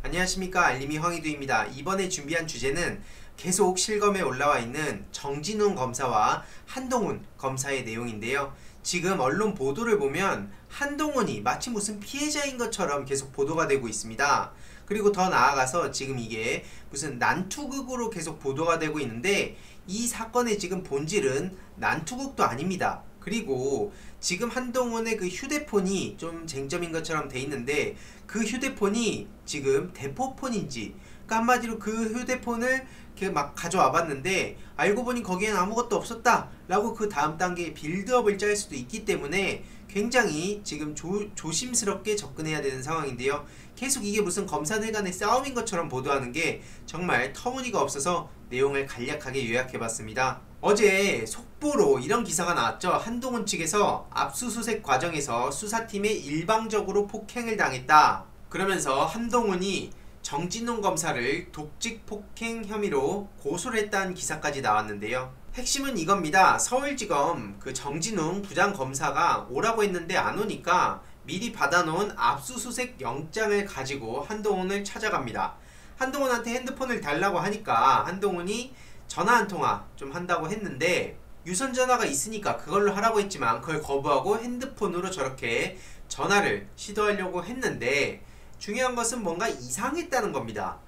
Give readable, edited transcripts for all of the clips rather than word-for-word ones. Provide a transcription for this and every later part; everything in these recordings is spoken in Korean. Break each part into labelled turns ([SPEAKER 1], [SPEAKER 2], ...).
[SPEAKER 1] 안녕하십니까, 알림이 황희두입니다. 이번에 준비한 주제는 계속 실검에 올라와 있는 정진훈 검사와 한동훈 검사의 내용인데요. 지금 언론 보도를 보면 한동훈이 마치 무슨 피해자인 것처럼 계속 보도가 되고 있습니다. 그리고 더 나아가서 지금 이게 무슨 난투극으로 계속 보도가 되고 있는데, 이 사건의 지금 본질은 난투극도 아닙니다. 그리고 지금 한동훈의 그 휴대폰이 좀 쟁점인 것처럼 돼 있는데, 그 휴대폰이 지금 대포폰인지, 그러니까 한마디로 그 휴대폰을 이렇게 막 가져와 봤는데 알고 보니 거기엔 아무것도 없었다 라고 그 다음 단계의 빌드업을 짤 수도 있기 때문에 굉장히 지금 조심스럽게 접근해야 되는 상황인데요. 계속 이게 무슨 검사들 간의 싸움인 것처럼 보도하는 게 정말 터무니가 없어서 내용을 간략하게 요약해봤습니다. 어제 속보로 이런 기사가 나왔죠. 한동훈 측에서 압수수색 과정에서 수사팀에 일방적으로 폭행을 당했다. 그러면서 한동훈이 정진훈 검사를 독직 폭행 혐의로 고소를 했다는 기사까지 나왔는데요. 핵심은 이겁니다. 서울지검 그 정진훈 부장검사가 오라고 했는데 안 오니까 미리 받아놓은 압수수색 영장을 가지고 한동훈을 찾아갑니다. 한동훈한테 핸드폰을 달라고 하니까 한동훈이 전화 한 통화 좀 한다고 했는데, 유선전화가 있으니까 그걸로 하라고 했지만 그걸 거부하고 핸드폰으로 저렇게 전화를 시도하려고 했는데, 중요한 것은 뭔가 이상했다는 겁니다.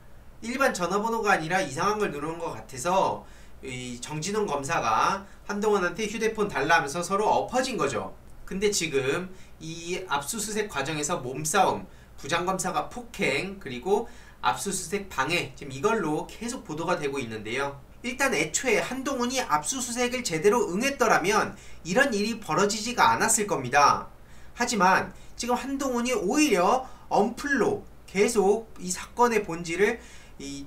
[SPEAKER 1] 일반 전화번호가 아니라 이상한 걸 누르는 것 같아서 이 정진훈 검사가 한동훈한테 휴대폰 달라면서 서로 엎어진 거죠. 근데 지금 이 압수수색 과정에서 몸싸움, 부장검사가 폭행, 그리고 압수수색 방해, 지금 이걸로 계속 보도가 되고 있는데요. 일단 애초에 한동훈이 압수수색을 제대로 응했더라면 이런 일이 벌어지지가 않았을 겁니다. 하지만 지금 한동훈이 오히려 언플로 계속 이 사건의 본질을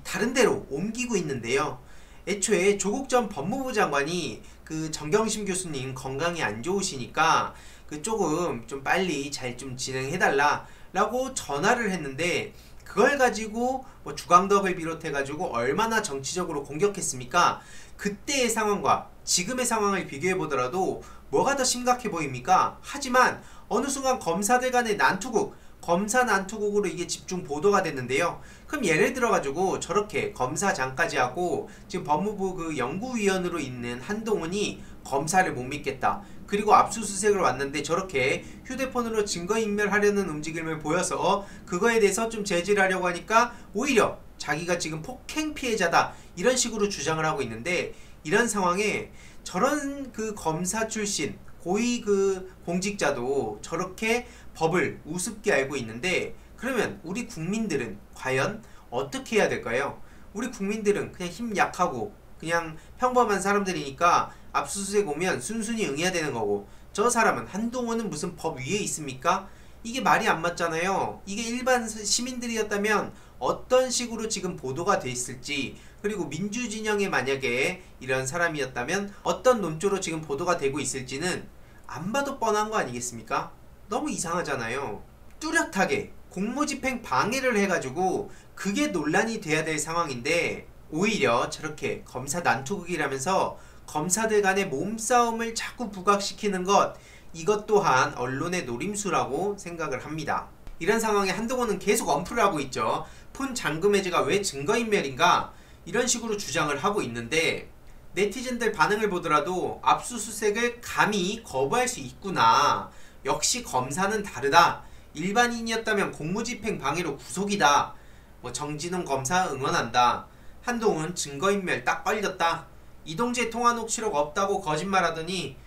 [SPEAKER 1] 다른 데로 옮기고 있는데요. 애초에 조국 전 법무부 장관이 그 정경심 교수님 건강이 안 좋으시니까 그 조금 좀 빨리 잘 좀 진행해달라 라고 전화를 했는데, 그걸 가지고 뭐 주광덕을 비롯해 가지고 얼마나 정치적으로 공격했습니까? 그때의 상황과 지금의 상황을 비교해 보더라도 뭐가 더 심각해 보입니까? 하지만 어느 순간 검사들 간의 난투극, 검사 난투극으로 이게 집중 보도가 됐는데요. 그럼 예를 들어 가지고 저렇게 검사장까지 하고 지금 법무부 그 연구위원으로 있는 한동훈이 검사를 못 믿겠다, 그리고 압수수색을 왔는데 저렇게 휴대폰으로 증거인멸하려는 움직임을 보여서 그거에 대해서 좀 제지를 하려고 하니까 오히려 자기가 지금 폭행 피해자다 이런 식으로 주장을 하고 있는데, 이런 상황에 저런 그 검사 출신 고위 그 공직자도 저렇게 법을 우습게 알고 있는데, 그러면 우리 국민들은 과연 어떻게 해야 될까요? 우리 국민들은 그냥 힘 약하고 그냥 평범한 사람들이니까 압수수색 오면 순순히 응해야 되는 거고, 저 사람은 한동훈은 무슨 법 위에 있습니까? 이게 말이 안 맞잖아요. 이게 일반 시민들이었다면 어떤 식으로 지금 보도가 돼 있을지, 그리고 민주진영에 만약에 이런 사람이었다면 어떤 논조로 지금 보도가 되고 있을지는 안 봐도 뻔한 거 아니겠습니까? 너무 이상하잖아요. 뚜렷하게 공무집행 방해를 해가지고 그게 논란이 돼야 될 상황인데, 오히려 저렇게 검사 난투극이라면서 검사들 간의 몸싸움을 자꾸 부각시키는 것, 이것 또한 언론의 노림수라고 생각을 합니다. 이런 상황에 한동훈은 계속 언플을 하고 있죠. 폰 잠금 해제가 왜 증거인멸인가, 이런 식으로 주장을 하고 있는데, 네티즌들 반응을 보더라도 압수수색을 감히 거부할 수 있구나, 역시 검사는 다르다, 일반인이었다면 공무집행 방해로 구속이다, 뭐 정진훈 검사 응원한다, 한동훈 증거인멸 딱 걸렸다, 이동재 통화 녹취록 없다고 거짓말하더니,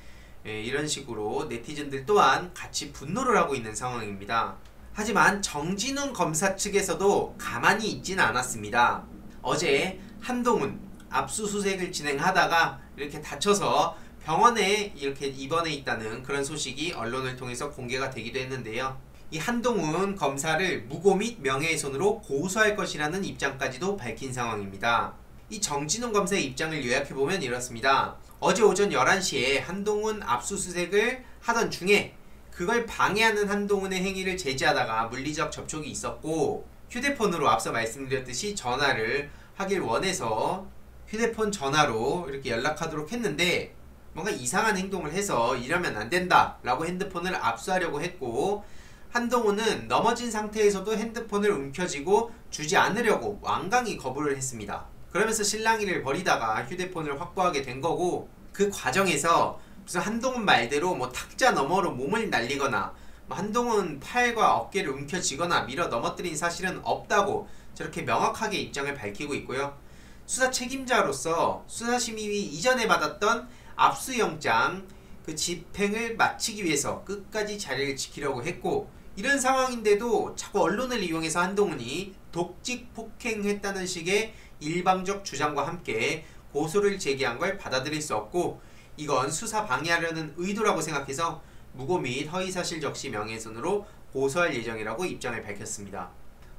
[SPEAKER 1] 이런 식으로 네티즌들 또한 같이 분노를 하고 있는 상황입니다. 하지만 정진훈 검사 측에서도 가만히 있지는 않았습니다. 어제 한동훈 압수수색을 진행하다가 이렇게 다쳐서 병원에 이렇게 입원해 있다는 그런 소식이 언론을 통해서 공개가 되기도 했는데요. 이 한동훈 검사를 무고 및 명예훼손으로 고소할 것이라는 입장까지도 밝힌 상황입니다. 이 정진훈 검사의 입장을 요약해보면 이렇습니다. 어제 오전 11시에 한동훈 압수수색을 하던 중에 그걸 방해하는 한동훈의 행위를 제지하다가 물리적 접촉이 있었고, 휴대폰으로 앞서 말씀드렸듯이 전화를 하길 원해서 휴대폰 전화로 이렇게 연락하도록 했는데, 뭔가 이상한 행동을 해서 이러면 안 된다 라고 핸드폰을 압수하려고 했고, 한동훈은 넘어진 상태에서도 핸드폰을 움켜쥐고 주지 않으려고 완강히 거부를 했습니다. 그러면서 실랑이를 벌이다가 휴대폰을 확보하게 된 거고, 그 과정에서 무슨 한동훈 말대로 뭐 탁자 너머로 몸을 날리거나 뭐 한동훈 팔과 어깨를 움켜쥐거나 밀어 넘어뜨린 사실은 없다고 저렇게 명확하게 입장을 밝히고 있고요. 수사 책임자로서 수사심의위 이전에 받았던 압수영장 그 집행을 마치기 위해서 끝까지 자리를 지키려고 했고, 이런 상황인데도 자꾸 언론을 이용해서 한동훈이 독직 폭행했다는 식의 일방적 주장과 함께 고소를 제기한 걸 받아들일 수 없고, 이건 수사 방해하려는 의도라고 생각해서 무고 및 허위사실 적시 명예훼손으로 고소할 예정이라고 입장을 밝혔습니다.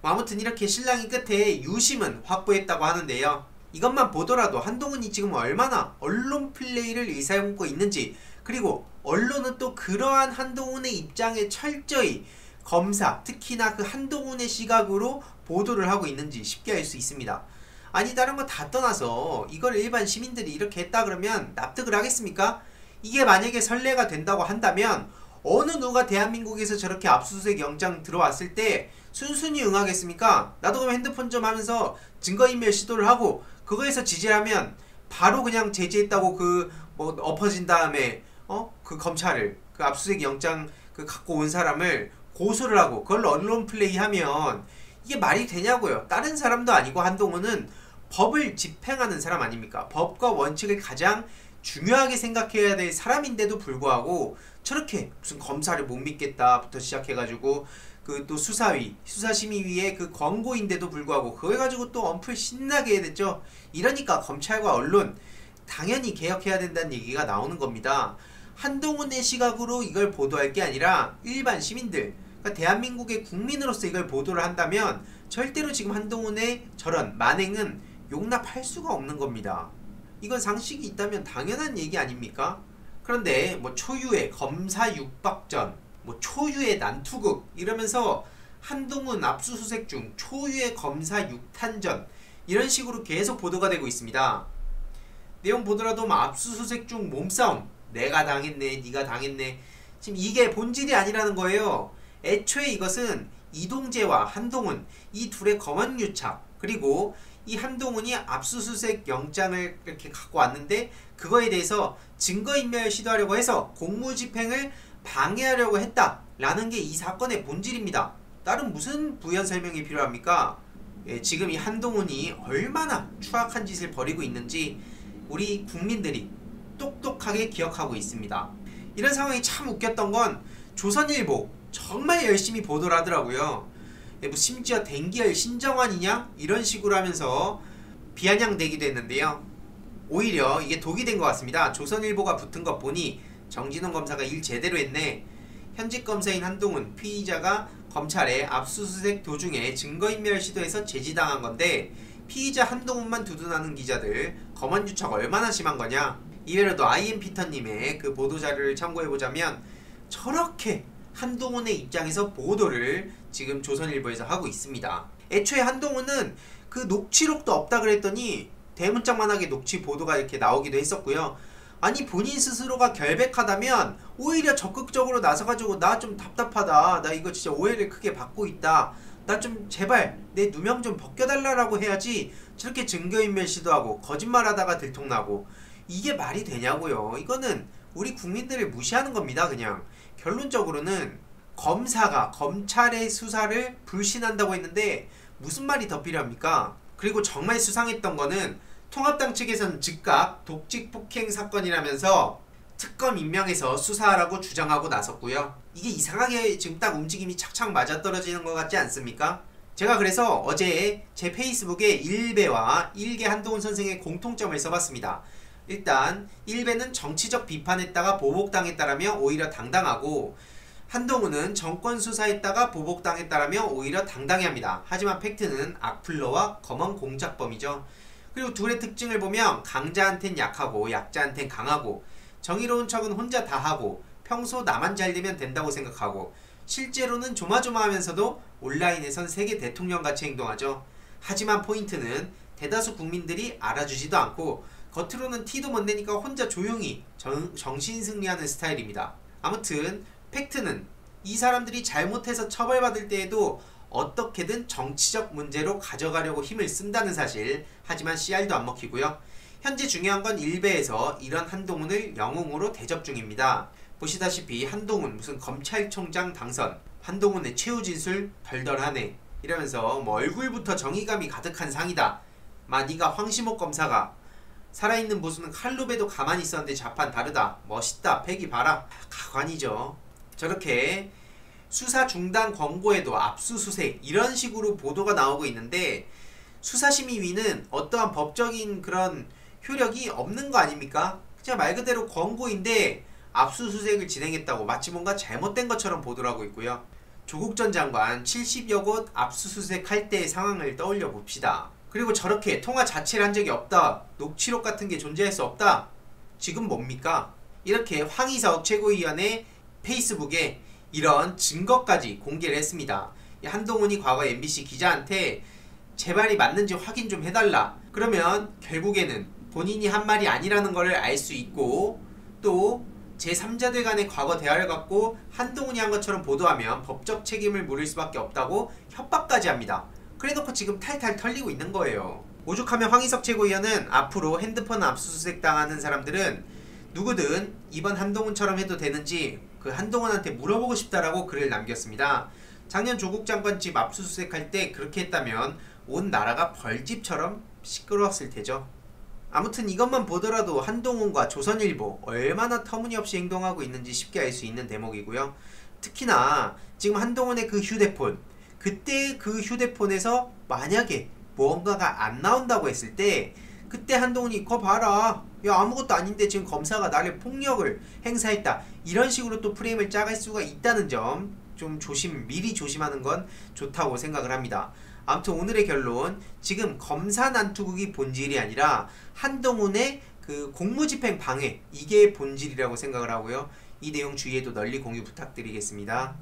[SPEAKER 1] 아무튼 이렇게 실랑이 끝에 유심은 확보했다고 하는데요. 이것만 보더라도 한동훈이 지금 얼마나 언론 플레이를 일삼고 있는지, 그리고 언론은 또 그러한 한동훈의 입장에 철저히 검사, 특히나 그 한동훈의 시각으로 보도를 하고 있는지 쉽게 알 수 있습니다. 아니, 다른 거 다 떠나서 이걸 일반 시민들이 이렇게 했다 그러면 납득을 하겠습니까? 이게 만약에 선례가 된다고 한다면 어느 누가 대한민국에서 저렇게 압수수색 영장 들어왔을 때 순순히 응하겠습니까? 나도 그럼 핸드폰 좀 하면서 증거인멸 시도를 하고 그거에서 지지하면 바로 그냥 제지했다고 엎어진 다음에 그 검찰을 그 압수수색 영장 그 갖고 온 사람을 고소를 하고 그걸 언론 플레이하면 이게 말이 되냐고요. 다른 사람도 아니고 한동훈은 법을 집행하는 사람 아닙니까? 법과 원칙을 가장 중요하게 생각해야 될 사람인데도 불구하고 저렇게 무슨 검사를 못 믿겠다부터 시작해가지고 그 또 수사심의위의 그 권고인데도 불구하고 그걸 가지고 또 엄플 신나게 해댔죠. 이러니까 검찰과 언론 당연히 개혁해야 된다는 얘기가 나오는 겁니다. 한동훈의 시각으로 이걸 보도할 게 아니라 일반 시민들, 그러니까 대한민국의 국민으로서 이걸 보도를 한다면 절대로 지금 한동훈의 저런 만행은 용납할 수가 없는 겁니다. 이건 상식이 있다면 당연한 얘기 아닙니까? 그런데 뭐 초유의 검사 육박전, 뭐 초유의 난투극 이러면서 한동훈 압수수색 중 초유의 검사 육탄전 이런 식으로 계속 보도가 되고 있습니다. 내용 보더라도 뭐 압수수색 중 몸싸움, 내가 당했네, 네가 당했네, 지금 이게 본질이 아니라는 거예요. 애초에 이것은 이동재와 한동훈 이 둘의 검언유착, 그리고 이 한동훈이 압수수색 영장을 이렇게 갖고 왔는데 그거에 대해서 증거인멸 시도하려고 해서 공무집행을 방해하려고 했다라는 게 이 사건의 본질입니다. 다른 무슨 부연 설명이 필요합니까? 지금 이 한동훈이 얼마나 추악한 짓을 벌이고 있는지 우리 국민들이 똑똑하게 기억하고 있습니다. 이런 상황이 참 웃겼던 건 조선일보 정말 열심히 보도를 하더라고요. 뭐 심지어 댕기열 신정환이냐? 이런 식으로 하면서 비아냥대기도 했는데요. 오히려 이게 독이 된 것 같습니다. 조선일보가 붙은 것 보니 정진훈 검사가 일 제대로 했네. 현직 검사인 한동훈 피의자가 검찰에 압수수색 도중에 증거인멸 시도해서 제지당한 건데 피의자 한동훈만 두둔하는 기자들 검언유착 얼마나 심한 거냐. 이외에도 IM피터님의 그 보도자료를 참고해보자면 저렇게 한동훈의 입장에서 보도를 지금 조선일보에서 하고 있습니다. 애초에 한동훈은 그 녹취록도 없다 그랬더니 대문짝만하게 녹취 보도가 이렇게 나오기도 했었고요. 아니 본인 스스로가 결백하다면 오히려 적극적으로 나서가지고 나 좀 답답하다, 나 이거 진짜 오해를 크게 받고 있다, 나 좀 제발 내 누명 좀 벗겨달라고 해야지 저렇게 증거인멸 시도하고 거짓말하다가 들통나고 이게 말이 되냐고요. 이거는 우리 국민들을 무시하는 겁니다. 그냥 결론적으로는 검사가 검찰의 수사를 불신한다고 했는데 무슨 말이 더 필요합니까? 그리고 정말 수상했던 거는 통합당 측에서는 즉각 독직 폭행 사건이라면서 특검 임명해서 수사하라고 주장하고 나섰고요. 이게 이상하게 지금 딱 움직임이 착착 맞아떨어지는 것 같지 않습니까? 제가 그래서 어제 제 페이스북에 일베와 일개 한동훈 선생의 공통점을 써봤습니다. 일단 일베는 정치적 비판했다가 보복당했다라며 오히려 당당하고, 한동훈은 정권 수사했다가 보복당했다라며 오히려 당당해합니다. 하지만 팩트는 악플러와 검언 공작범이죠. 그리고 둘의 특징을 보면 강자한텐 약하고 약자한텐 강하고, 정의로운 척은 혼자 다 하고, 평소 나만 잘 되면 된다고 생각하고, 실제로는 조마조마하면서도 온라인에선 세계 대통령같이 행동하죠. 하지만 포인트는 대다수 국민들이 알아주지도 않고 겉으로는 티도 못 내니까 혼자 조용히 정신승리하는 스타일입니다. 아무튼 팩트는 이 사람들이 잘못해서 처벌받을 때에도 어떻게든 정치적 문제로 가져가려고 힘을 쓴다는 사실. 하지만 CR도 안 먹히고요. 현재 중요한 건 일베에서 이런 한동훈을 영웅으로 대접 중입니다. 보시다시피 한동훈 무슨 검찰총장 당선, 한동훈의 최후 진술 덜덜하네 이러면서 뭐 얼굴부터 정의감이 가득한 상이다. 네가 황시목 검사가 살아있는 보수는 칼로 베도 가만히 있었는데 좌판 다르다. 멋있다. 패기 봐라. 가관이죠. 저렇게 수사 중단 권고에도 압수수색 이런 식으로 보도가 나오고 있는데 수사심의위는 어떠한 법적인 그런 효력이 없는 거 아닙니까? 그냥 말 그대로 권고인데 압수수색을 진행했다고 마치 뭔가 잘못된 것처럼 보도를 하고 있고요. 조국 전 장관 70여 곳 압수수색할 때의 상황을 떠올려 봅시다. 그리고 저렇게 통화 자체를 한 적이 없다. 녹취록 같은 게 존재할 수 없다. 지금 뭡니까? 이렇게 황희석 최고위원의 페이스북에 이런 증거까지 공개를 했습니다. 한동훈이 과거 MBC 기자한테 제 말이 맞는지 확인 좀 해달라. 그러면 결국에는 본인이 한 말이 아니라는 것을 알 수 있고 또 제3자들 간의 과거 대화를 갖고 한동훈이 한 것처럼 보도하면 법적 책임을 물을 수밖에 없다고 협박까지 합니다. 그래놓고 지금 탈탈 털리고 있는 거예요. 오죽하면 황희석 최고위원은 앞으로 핸드폰 압수수색 당하는 사람들은 누구든 이번 한동훈처럼 해도 되는지 그 한동훈한테 물어보고 싶다라고 글을 남겼습니다. 작년 조국 장관 집 압수수색할 때 그렇게 했다면 온 나라가 벌집처럼 시끄러웠을 테죠. 아무튼 이것만 보더라도 한동훈과 조선일보 얼마나 터무니없이 행동하고 있는지 쉽게 알 수 있는 대목이고요. 특히나 지금 한동훈의 그 휴대폰, 그때 그 휴대폰에서 만약에 무언가가 안 나온다고 했을 때 그때 한동훈이 거 봐라, 야 아무것도 아닌데 지금 검사가 나를 폭력을 행사했다, 이런 식으로 또 프레임을 짜갈 수가 있다는 점 좀 미리 조심하는 건 좋다고 생각을 합니다. 아무튼 오늘의 결론, 지금 검사 난투극이 본질이 아니라 한동훈의 그 공무집행 방해, 이게 본질이라고 생각을 하고요. 이 내용 주위에도 널리 공유 부탁드리겠습니다.